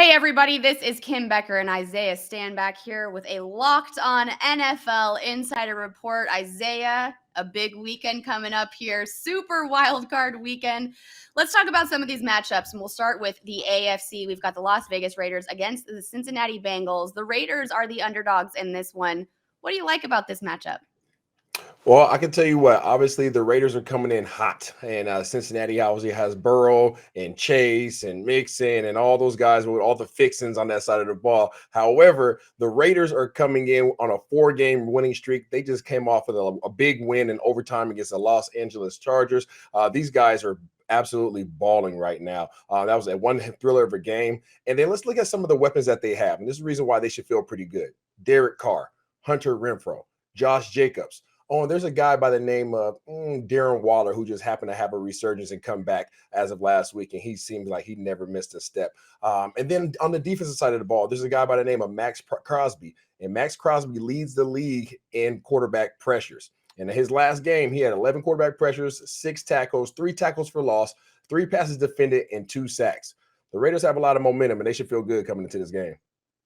Hey everybody, this is Kim Becker and Isaiah Stanback here with a locked on NFL insider report. Isaiah, a big weekend coming up here, super wild card weekend. Let's talk about some of these matchups, and we'll start with the AFC. We've got the Las Vegas Raiders against the Cincinnati Bengals. The Raiders are the underdogs in this one. What do you like about this matchup? Well, I can tell you what, obviously the Raiders are coming in hot, and Cincinnati obviously has Burrow and Chase and Mixon and all those guys with all the fixings on that side of the ball. However, the Raiders are coming in on a 4-game winning streak. They just came off with a big win in overtime against the Los Angeles Chargers. These guys are absolutely balling right now. That was a one thriller of a game. And then let's look at some of the weapons that they have. And this is the reason why they should feel pretty good. Derek Carr, Hunter Renfrow, Josh Jacobs. Oh, and there's a guy by the name of Darren Waller who just happened to have a resurgence and come back as of last week, and he seems like he never missed a step. And then on the defensive side of the ball, there's a guy by the name of Max Crosby, and Max Crosby leads the league in quarterback pressures. And in his last game, he had 11 quarterback pressures, 6 tackles, 3 tackles for loss, 3 passes defended, and 2 sacks. The Raiders have a lot of momentum, and they should feel good coming into this game.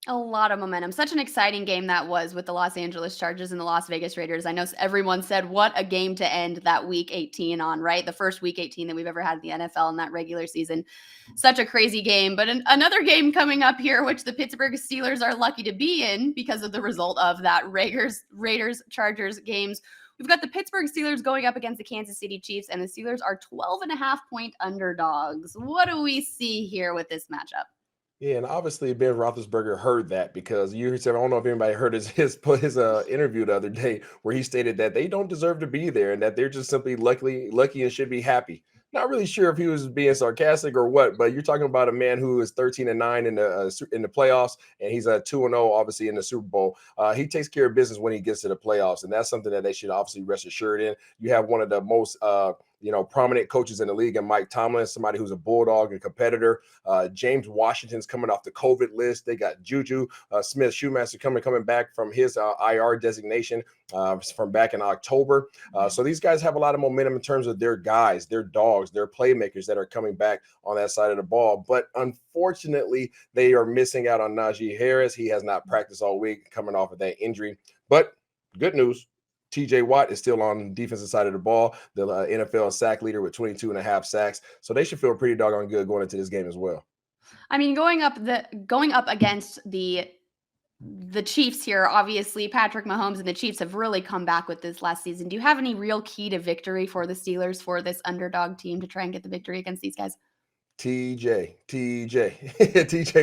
A lot of momentum. Such an exciting game that was with the Los Angeles Chargers and the Las Vegas Raiders. I know everyone said what a game to end that week 18 on, right? The first week 18 that we've ever had in the NFL in that regular season. Such a crazy game. But another game coming up here, which the Pittsburgh Steelers are lucky to be in because of the result of that Raiders Chargers games. We've got the Pittsburgh Steelers going up against the Kansas City Chiefs, and the Steelers are 12.5-point underdogs. What do we see here with this matchup? Yeah, and obviously Ben Roethlisberger heard that because you said I don't know if anybody heard his interview the other day where he stated that they don't deserve to be there and that they're just simply lucky and should be happy. Not really sure if he was being sarcastic or what, but you're talking about a man who is 13-9 in the playoffs, and he's 2-0 obviously in the Super Bowl. He takes care of business when he gets to the playoffs, and that's something that they should obviously rest assured in. You have one of the most prominent coaches in the league, and Mike Tomlin, somebody who's a bulldog and competitor. James Washington's coming off the COVID list. They got Juju Smith-Schumacher coming back from his IR designation from back in October. So these guys have a lot of momentum in terms of their guys, their dogs, their playmakers that are coming back on that side of the ball. But unfortunately, they are missing out on Najee Harris. He has not practiced all week coming off of that injury. But good news. TJ Watt is still on the defensive side of the ball, the NFL sack leader with 22.5 sacks. So they should feel pretty doggone good going into this game as well. I mean, going up against the Chiefs here, obviously Patrick Mahomes and the Chiefs have really come back with this last season. Do you have any real key to victory for the Steelers, for this underdog team to try and get the victory against these guys? TJ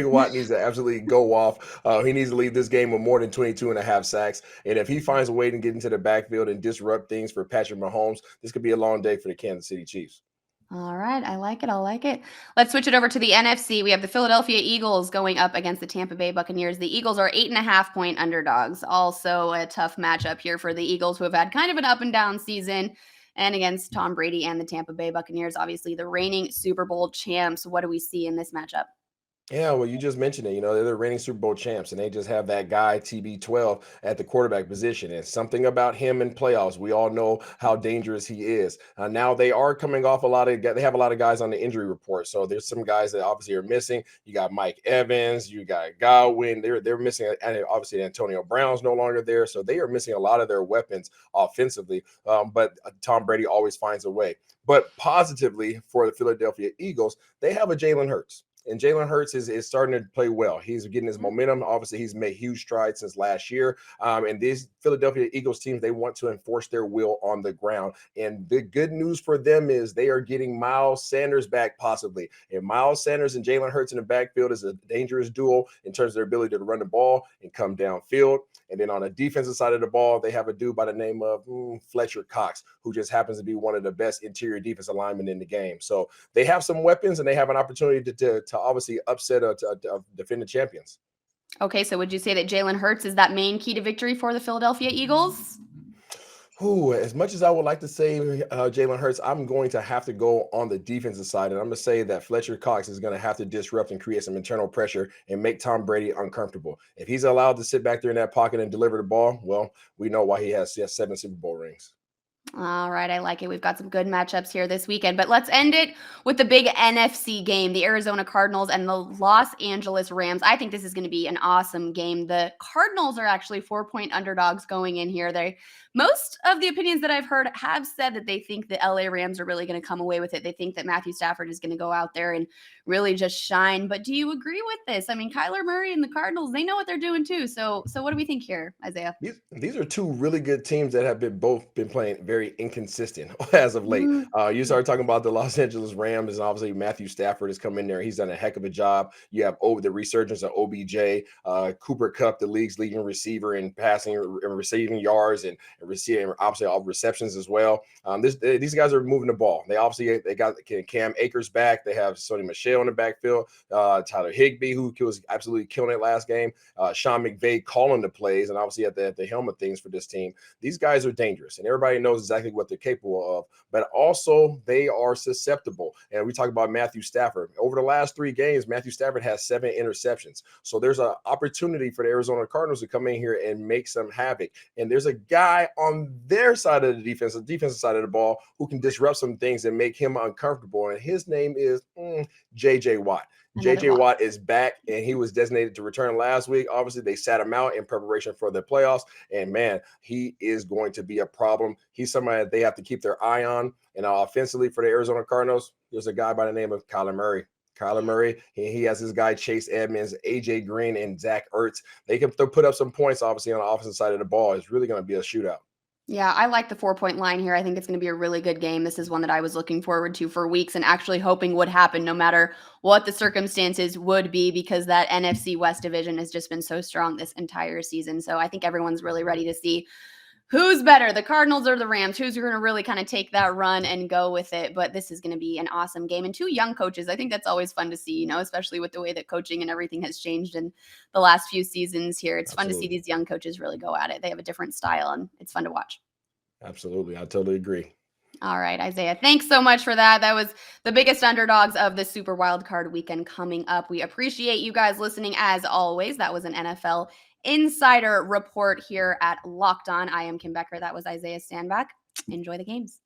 Watt needs to absolutely go off. He needs to leave this game with more than 22.5 sacks. And if he finds a way to get into the backfield and disrupt things for Patrick Mahomes, this could be a long day for the Kansas City Chiefs. All right. I like it. I like it. Let's switch it over to the NFC. We have the Philadelphia Eagles going up against the Tampa Bay Buccaneers. The Eagles are 8.5-point underdogs. Also a tough matchup here for the Eagles, who have had kind of an up and down season, and against Tom Brady and the Tampa Bay Buccaneers, obviously the reigning Super Bowl champs. What do we see in this matchup? Yeah, well, you just mentioned it. They're the reigning Super Bowl champs, and they just have that guy, TB12, at the quarterback position. And something about him in playoffs, we all know how dangerous he is. Now they are coming off they have a lot of guys on the injury report. So there's some guys that obviously are missing. You got Mike Evans, you got Godwin. They're missing, and obviously Antonio Brown's no longer there. So they are missing a lot of their weapons offensively. But Tom Brady always finds a way. But positively for the Philadelphia Eagles, they have a Jalen Hurts. And Jalen Hurts is starting to play well. He's getting his momentum. Obviously, he's made huge strides since last year. And these Philadelphia Eagles teams, they want to enforce their will on the ground. And the good news for them is they are getting Miles Sanders back possibly. And Miles Sanders and Jalen Hurts in the backfield is a dangerous duo in terms of their ability to run the ball and come downfield. And then on the defensive side of the ball, they have a dude by the name of Fletcher Cox, who just happens to be one of the best interior defensive linemen in the game. So they have some weapons, and they have an opportunity to obviously upset to defend the champions. Okay, so would you say that Jalen Hurts is that main key to victory for the Philadelphia Eagles? Ooh, as much as I would like to say Jalen Hurts, I'm going to have to go on the defensive side, and I'm going to say that Fletcher Cox is going to have to disrupt and create some internal pressure and make Tom Brady uncomfortable. If he's allowed to sit back there in that pocket and deliver the ball, well, we know why he has 7 Super Bowl rings. All right, I like it. We've got some good matchups here this weekend, but let's end it with the big NFC game, the Arizona Cardinals and the Los Angeles Rams. I think this is going to be an awesome game. The Cardinals are actually 4-point underdogs going in here. Most of the opinions that I've heard have said that they think the LA Rams are really going to come away with it. They think that Matthew Stafford is going to go out there and really just shine. But do you agree with this? I mean, Kyler Murray and the Cardinals, they know what they're doing too. So what do we think here, Isaiah? These are two really good teams that have been playing very inconsistent as of late. Mm, You yeah. started talking about the Los Angeles Rams, and obviously Matthew Stafford has come in there. He's done a heck of a job. You have the resurgence of OBJ, Cooper Cup, the league's leading receiver in passing and receiving yards and receiving obviously all receptions as well. These guys are moving the ball. They got Cam Akers back. They have Sonny Michelle in the backfield. Tyler Higbee, who was absolutely killing it last game. Sean McVay calling the plays, and obviously at the helm of things for this team. These guys are dangerous, and everybody knows exactly what they're capable of. But also, they are susceptible. And we talk about Matthew Stafford. Over the last 3 games, Matthew Stafford has 7 interceptions. So there's an opportunity for the Arizona Cardinals to come in here and make some havoc. And there's a guy on their side of the defensive side of the ball, who can disrupt some things and make him uncomfortable. And his name is J.J. Watt. Another JJ loss. Watt is back, and he was designated to return last week. Obviously, they sat him out in preparation for the playoffs. And man, he is going to be a problem. He's somebody that they have to keep their eye on. And offensively for the Arizona Cardinals, there's a guy by the name of Kyler Murray. Kyler Murray, he has his guy Chase Edmonds, AJ Green, and Zach Ertz. They'll put up some points, obviously, on the offensive side of the ball. It's really going to be a shootout. Yeah, I like the 4-point line here. I think it's going to be a really good game. This is one that I was looking forward to for weeks and actually hoping would happen no matter what the circumstances would be, because that NFC West division has just been so strong this entire season. So I think everyone's really ready to see who's better, the Cardinals or the Rams? Who's going to really kind of take that run and go with it? But this is going to be an awesome game. And 2 young coaches, I think that's always fun to see, especially with the way that coaching and everything has changed in the last few seasons here. It's fun to see Absolutely. these young coaches really go at it. They have a different style, and it's fun to watch. Absolutely. I totally agree. All right, Isaiah, thanks so much for that. That was the biggest underdogs of the Super Wild Card weekend coming up. We appreciate you guys listening as always. That was an NFL Insider Report here at Locked On. I am Kim Becker. That was Isaiah Stanback. Enjoy the games.